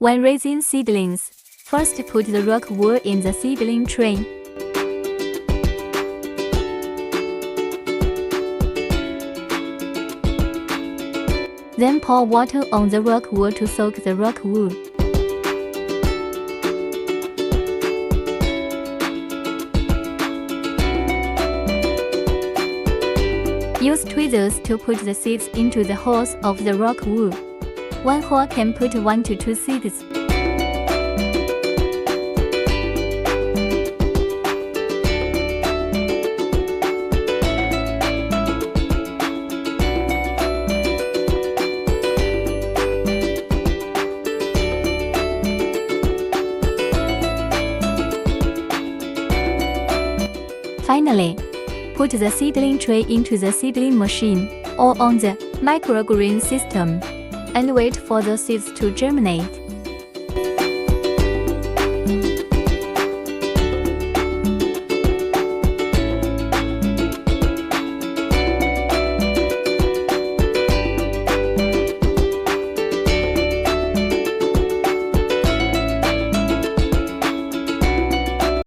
When raising seedlings, first put the rockwool in the seedling tray. Then pour water on the rockwool to soak the rockwool. Use tweezers to put the seeds into the holes of the rockwool. One hole can put 1 to 2 seeds. Finally, put the seedling tray into the seedling machine or on the microgreen system and wait for the seeds to germinate.